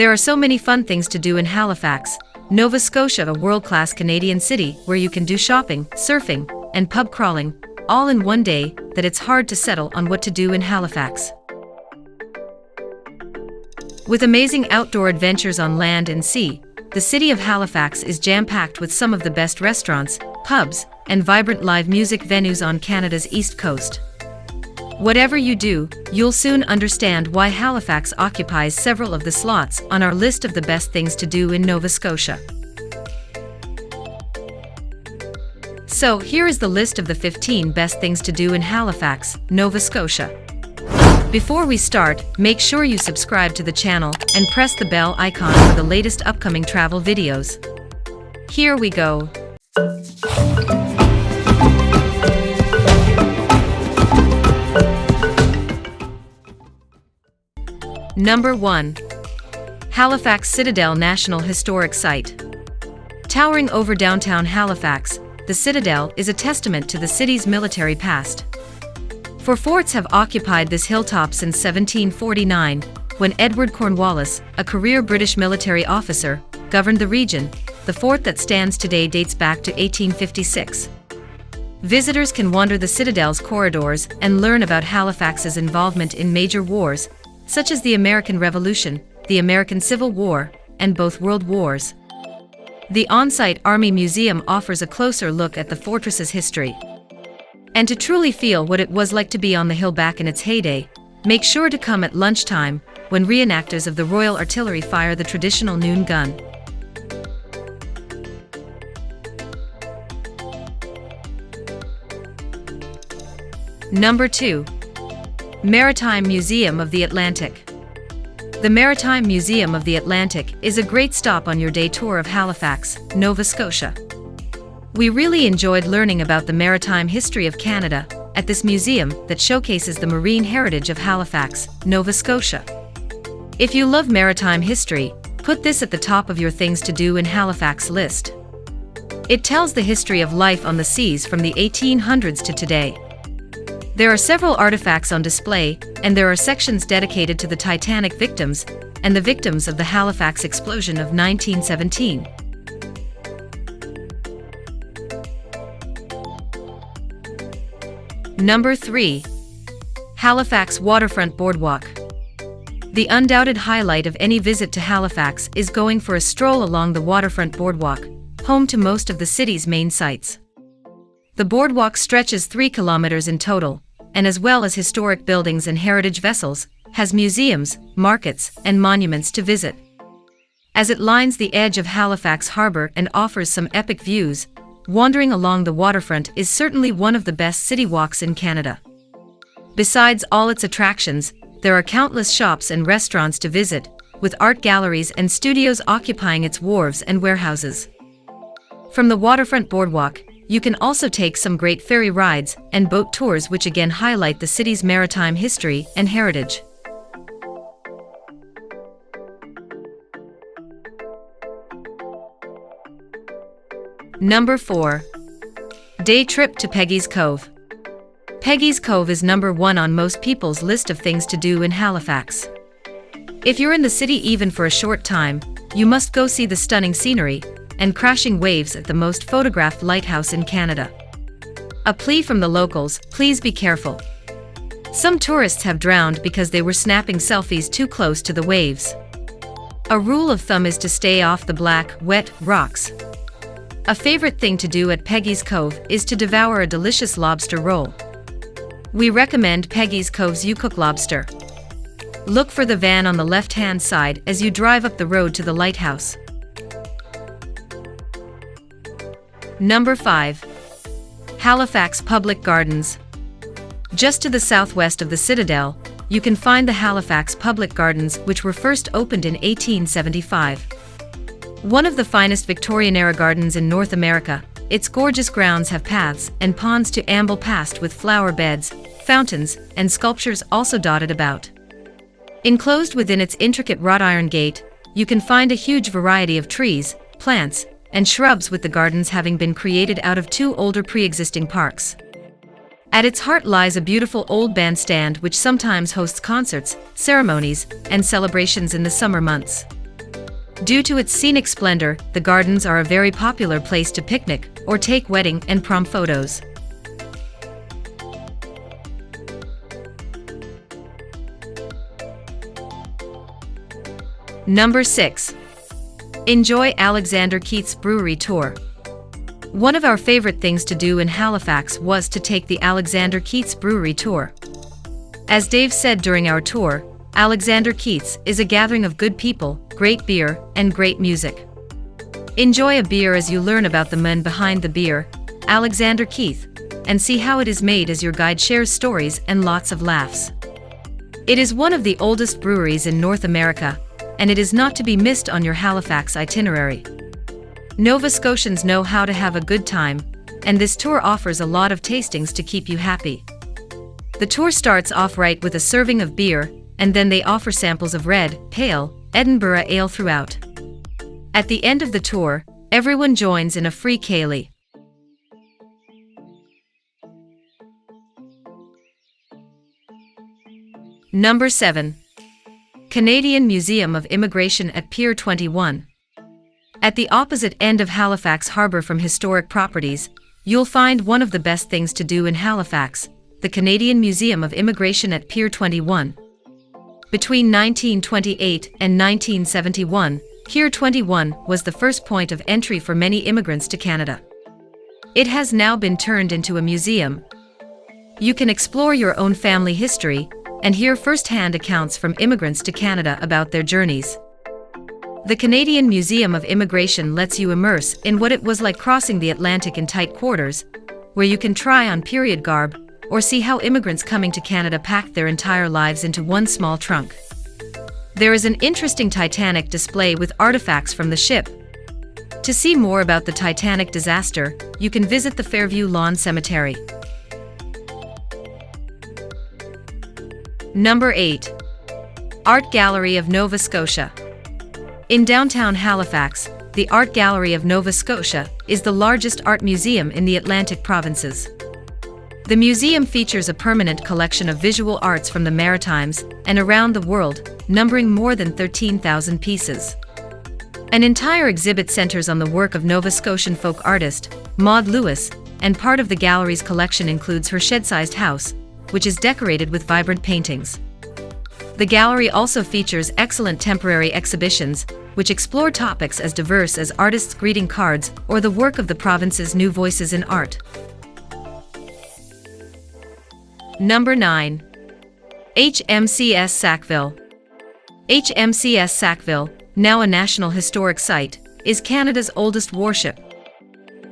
There are so many fun things to do in Halifax, Nova Scotia, a world-class Canadian city where you can do shopping, surfing, and pub crawling, all in one day, that it's hard to settle on what to do in Halifax. With amazing outdoor adventures on land and sea, the city of Halifax is jam-packed with some of the best restaurants, pubs, and vibrant live music venues on Canada's East Coast. Whatever you do, you'll soon understand why Halifax occupies several of the slots on our list of the best things to do in Nova Scotia. So, here is the list of the 15 best things to do in Halifax, Nova Scotia. Before we start, make sure you subscribe to the channel and press the bell icon for the latest upcoming travel videos. Here we go. Number 1. Halifax Citadel National Historic Site. Towering over downtown Halifax, the Citadel is a testament to the city's military past. Four forts have occupied this hilltop since 1749, when Edward Cornwallis, a career British military officer, governed the region. The fort that stands today dates back to 1856. Visitors can wander the Citadel's corridors and learn about Halifax's involvement in major wars, such as the American Revolution, the American Civil War, and both World Wars. The on-site Army Museum offers a closer look at the fortress's history. And to truly feel what it was like to be on the hill back in its heyday, make sure to come at lunchtime, when reenactors of the Royal Artillery fire the traditional noon gun. Number 2. Maritime Museum of the Atlantic. The Maritime Museum of the Atlantic is a great stop on your day tour of Halifax, Nova Scotia. We really enjoyed learning about the maritime history of Canada at this museum that showcases the marine heritage of Halifax, Nova Scotia. If you love maritime history, put this at the top of your things to do in Halifax list. It tells the history of life on the seas from the 1800s to today. There are several artifacts on display, and there are sections dedicated to the Titanic victims and the victims of the Halifax explosion of 1917. Number 3. Halifax Waterfront Boardwalk. The undoubted highlight of any visit to Halifax is going for a stroll along the Waterfront Boardwalk, home to most of the city's main sites. The boardwalk stretches 3 kilometers in total, and as well as historic buildings and heritage vessels, has museums, markets, and monuments to visit. As it lines the edge of Halifax Harbour and offers some epic views, wandering along the waterfront is certainly one of the best city walks in Canada. Besides all its attractions, there are countless shops and restaurants to visit, with art galleries and studios occupying its wharves and warehouses. From the Waterfront Boardwalk, you can also take some great ferry rides and boat tours, which again highlight the city's maritime history and heritage. Number 4. Day trip to Peggy's Cove. Peggy's Cove is number 1 on most people's list of things to do in Halifax. If you're in the city even for a short time, you must go see the stunning scenery and crashing waves at the most photographed lighthouse in Canada. A plea from the locals: please be careful. Some tourists have drowned because they were snapping selfies too close to the waves. A rule of thumb is to stay off the black, wet rocks. A favorite thing to do at Peggy's Cove is to devour a delicious lobster roll. We recommend Peggy's Cove's You Cook Lobster. Look for the van on the left-hand side as you drive up the road to the lighthouse. Number 5. Halifax Public Gardens. Just to the southwest of the Citadel, you can find the Halifax Public Gardens, which were first opened in 1875. One of the finest Victorian-era gardens in North America, its gorgeous grounds have paths and ponds to amble past with flower beds, fountains, and sculptures also dotted about. Enclosed within its intricate wrought iron gate, you can find a huge variety of trees, plants, and shrubs, with the gardens having been created out of 2 older pre-existing parks. At its heart lies a beautiful old bandstand which sometimes hosts concerts, ceremonies, and celebrations in the summer months. Due to its scenic splendor, the gardens are a very popular place to picnic or take wedding and prom photos. Number 6. Enjoy Alexander Keith's Brewery Tour. One of our favorite things to do in Halifax was to take the Alexander Keith's Brewery Tour. As Dave said during our tour, Alexander Keith's is a gathering of good people, great beer, and great music. Enjoy a beer as you learn about the men behind the beer, Alexander Keith, and see how it is made as your guide shares stories and lots of laughs. It is one of the oldest breweries in North America, and it is not to be missed on your Halifax itinerary. Nova Scotians know how to have a good time, and this tour offers a lot of tastings to keep you happy. The tour starts off right with a serving of beer, and then they offer samples of red, pale, Edinburgh ale throughout. At the end of the tour, everyone joins in a free ceilidh. Number 7. Canadian Museum of Immigration at Pier 21. At the opposite end of Halifax Harbour from historic properties, you'll find one of the best things to do in Halifax, the Canadian Museum of Immigration at Pier 21. Between 1928 and 1971, Pier 21 was the first point of entry for many immigrants to Canada. It has now been turned into a museum. You can explore your own family history and hear first-hand accounts from immigrants to Canada about their journeys. The Canadian Museum of Immigration lets you immerse in what it was like crossing the Atlantic in tight quarters, where you can try on period garb or see how immigrants coming to Canada packed their entire lives into one small trunk. There is an interesting Titanic display with artifacts from the ship. To see more about the Titanic disaster, you can visit the Fairview Lawn Cemetery. Number 8. Art Gallery of Nova Scotia. In downtown Halifax, the Art Gallery of Nova Scotia is the largest art museum in the Atlantic provinces. The museum features a permanent collection of visual arts from the Maritimes and around the world, numbering more than 13,000 pieces. An entire exhibit centers on the work of Nova Scotian folk artist, Maud Lewis, and part of the gallery's collection includes her shed-sized house, which is decorated with vibrant paintings. The gallery also features excellent temporary exhibitions, which explore topics as diverse as artists' greeting cards or the work of the province's new voices in art. Number 9. HMCS Sackville. HMCS Sackville, now a National Historic Site, is Canada's oldest warship.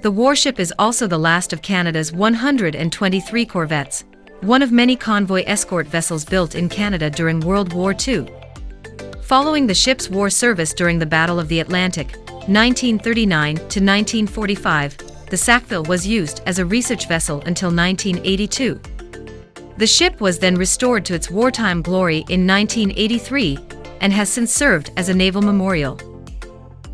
The warship is also the last of Canada's 123 corvettes, one of many convoy escort vessels built in Canada during World War II. Following the ship's war service during the Battle of the Atlantic, 1939 to 1945, the Sackville was used as a research vessel until 1982. The ship was then restored to its wartime glory in 1983 and has since served as a naval memorial.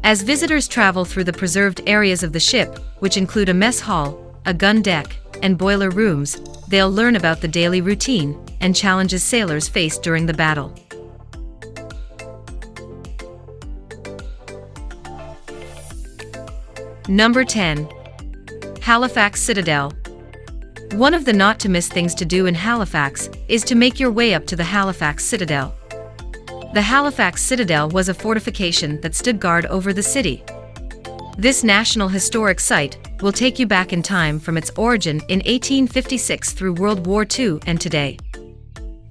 As visitors travel through the preserved areas of the ship, which include a mess hall, a gun deck, and boiler rooms, they'll learn about the daily routine and challenges sailors faced during the battle. Number 10. Halifax Citadel. One of the not-to-miss things to do in Halifax is to make your way up to the Halifax Citadel. The Halifax Citadel was a fortification that stood guard over the city. This National Historic Site will take you back in time from its origin in 1856 through World War II and today.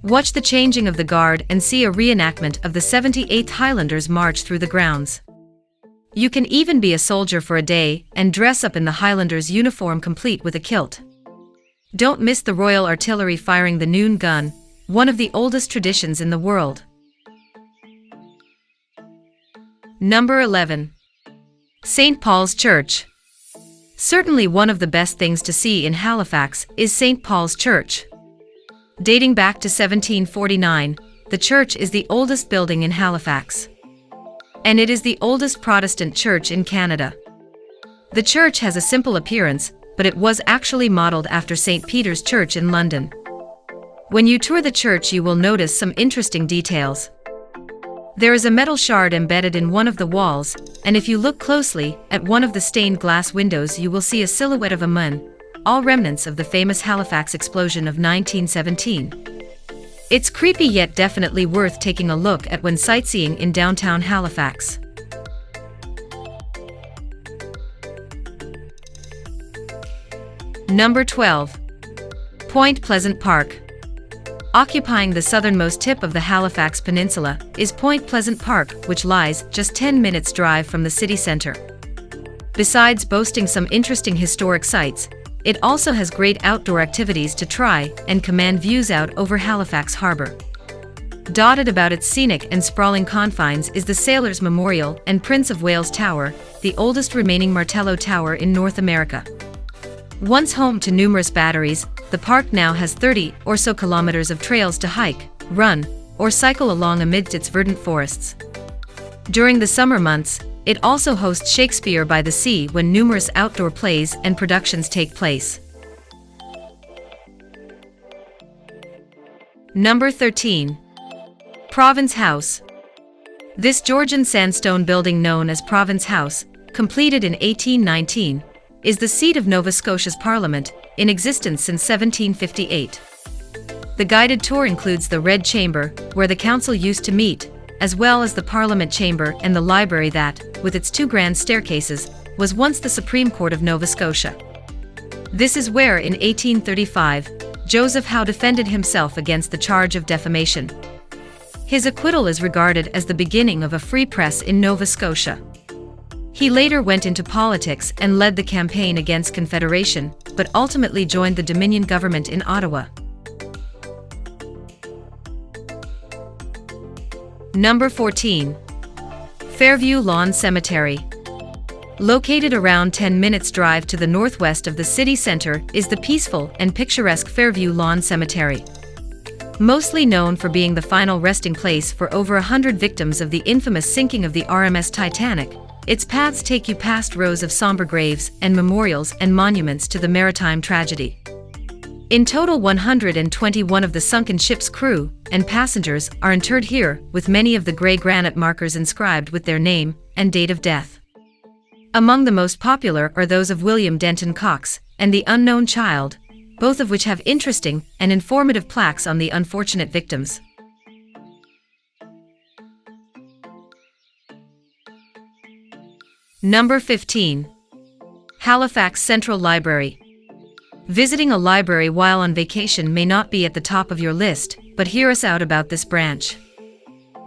Watch the changing of the guard and see a reenactment of the 78th Highlanders march through the grounds. You can even be a soldier for a day and dress up in the Highlanders' uniform complete with a kilt. Don't miss the Royal Artillery firing the noon gun, one of the oldest traditions in the world. Number 11. St. Paul's Church. Certainly one of the best things to see in Halifax is St. Paul's Church. Dating back to 1749, the church is the oldest building in Halifax. And it is the oldest Protestant church in Canada. The church has a simple appearance, but it was actually modeled after St. Peter's Church in London. When you tour the church, you will notice some interesting details. There is a metal shard embedded in one of the walls, and if you look closely at one of the stained glass windows, you will see a silhouette of a man, all remnants of the famous Halifax explosion of 1917. It's creepy yet definitely worth taking a look at when sightseeing in downtown Halifax. Number 12. Point Pleasant Park. Occupying the southernmost tip of the Halifax Peninsula is Point Pleasant Park, which lies just 10 minutes drive from the city centre. Besides boasting some interesting historic sites, it also has great outdoor activities to try and command views out over Halifax Harbour. Dotted about its scenic and sprawling confines is the Sailors' Memorial and Prince of Wales Tower, the oldest remaining Martello Tower in North America. Once home to numerous batteries, the park now has 30 or so kilometers of trails to hike, run, or cycle along amidst its verdant forests. During the summer months, it also hosts Shakespeare by the Sea when numerous outdoor plays and productions take place. Number 13. Province House. This Georgian sandstone building known as Province House, completed in 1819, is the seat of Nova Scotia's Parliament, in existence since 1758. The guided tour includes the Red Chamber, where the council used to meet, as well as the Parliament Chamber and the library that, with its two grand staircases, was once the Supreme Court of Nova Scotia. This is where, in 1835, Joseph Howe defended himself against the charge of defamation. His acquittal is regarded as the beginning of a free press in Nova Scotia. He later went into politics and led the campaign against Confederation, but ultimately joined the Dominion government in Ottawa. Number 14. Fairview Lawn Cemetery. Located around 10 minutes drive to the northwest of the city centre is the peaceful and picturesque Fairview Lawn Cemetery. Mostly known for being the final resting place for over 100 victims of the infamous sinking of the RMS Titanic, its paths take you past rows of somber graves and memorials and monuments to the maritime tragedy. In total, 121 of the sunken ship's crew and passengers are interred here, with many of the grey granite markers inscribed with their name and date of death. Among the most popular are those of William Denton Cox and the Unknown Child, both of which have interesting and informative plaques on the unfortunate victims. Number 15. Halifax Central Library. Visiting a library while on vacation may not be at the top of your list, but hear us out about this branch.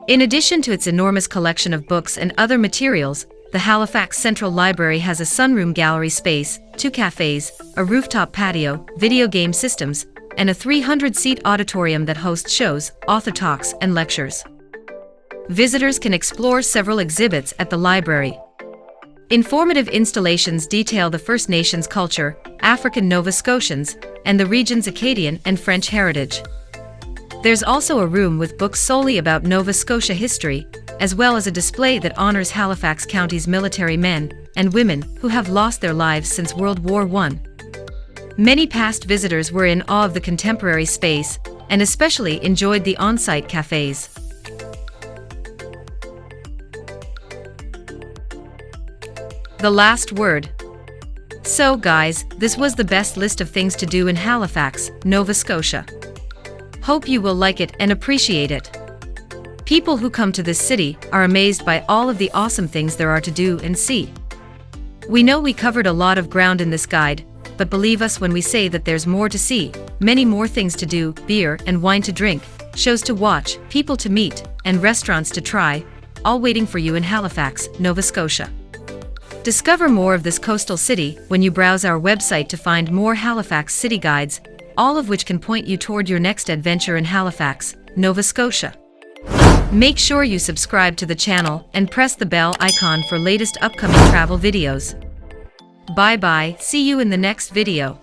In addition to its enormous collection of books and other materials, the Halifax Central Library has a sunroom gallery space, 2 cafes, a rooftop patio, video game systems, and a 300-seat auditorium that hosts shows, author talks, and lectures. Visitors can explore several exhibits at the library. Informative installations detail the First Nations culture, African Nova Scotians, and the region's Acadian and French heritage. There's also a room with books solely about Nova Scotia history, as well as a display that honors Halifax County's military men and women who have lost their lives since World War I. Many past visitors were in awe of the contemporary space, and especially enjoyed the on-site cafes. The last word. So guys, this was the best list of things to do in Halifax, Nova Scotia. Hope you will like it and appreciate it. People who come to this city are amazed by all of the awesome things there are to do and see. We know we covered a lot of ground in this guide, but believe us when we say that there's more to see, many more things to do, beer and wine to drink, shows to watch, people to meet, and restaurants to try, all waiting for you in Halifax, Nova Scotia. Discover more of this coastal city when you browse our website to find more Halifax city guides, all of which can point you toward your next adventure in Halifax, Nova Scotia. Make sure you subscribe to the channel and press the bell icon for latest upcoming travel videos. Bye bye, see you in the next video.